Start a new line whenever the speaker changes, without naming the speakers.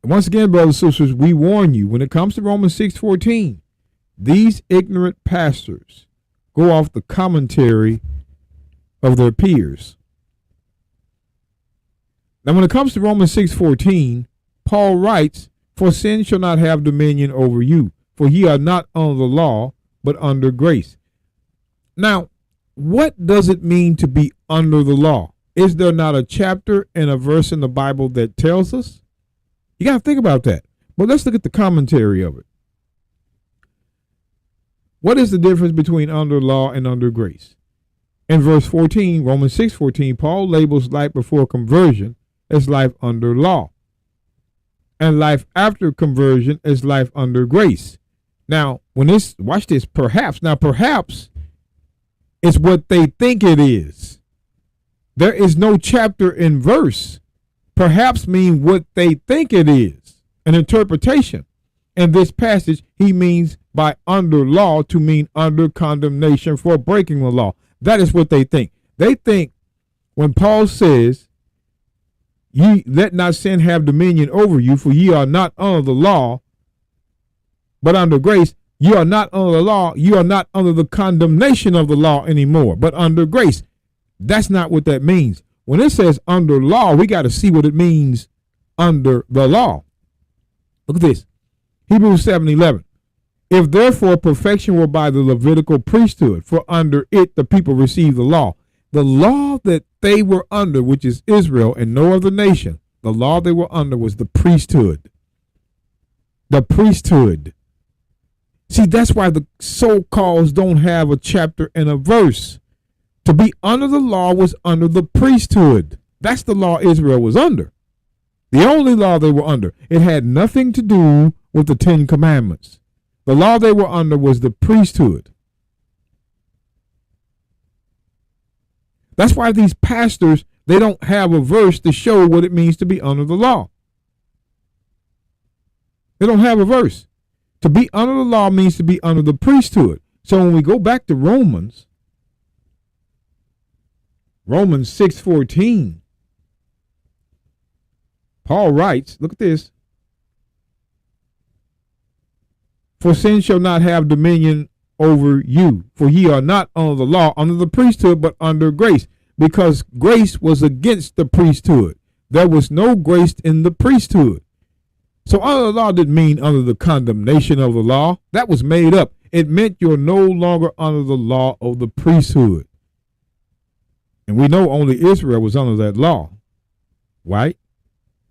Once again, brothers and sisters, we warn you, when it comes to Romans 6:14, these ignorant pastors go off the commentary of their peers. Now, when it comes to Romans 6:14, Paul writes, "For sin shall not have dominion over you, for ye are not under the law, but under grace." Now, what does it mean to be under the law? Is there not a chapter and a verse in the Bible that tells us? You got to think about that. But let's look at the commentary of it. What is the difference between under law and under grace? In verse 14, Romans 6:14, Paul labels life before conversion as life under law, and life after conversion as life under grace. Now, watch this, perhaps it's what they think it is. There is no chapter and verse. Perhaps mean what they think it is, an interpretation. In this passage, he means by under law to mean under condemnation for breaking the law. That is what they think. They think when Paul says, "Ye let not sin have dominion over you, for ye are not under the law, but under grace." You are not under the law. You are not under the condemnation of the law anymore, but under grace. That's not what that means. When it says under law, we got to see what it means under the law. Look at this. Hebrews 7:11. If therefore perfection were by the Levitical priesthood, for under it the people received the law that they were under, which is Israel and no other nation, the law they were under was the priesthood. The priesthood. See, that's why the so-called don't have a chapter and a verse. To be under the law was under the priesthood. That's the law Israel was under. The only law they were under. It had nothing to do with the 10 Commandments. The law they were under was the priesthood. That's why these pastors, they don't have a verse to show what it means to be under the law. They don't have a verse. To be under the law means to be under the priesthood. So when we go back to Romans 6:14, Paul writes, look at this. For sin shall not have dominion over you, for ye are not under the law, under the priesthood, but under grace, because grace was against the priesthood. There was no grace in the priesthood. So under the law didn't mean under the condemnation of the law. That was made up. It meant you're no longer under the law of the priesthood. And we know only Israel was under that law, right?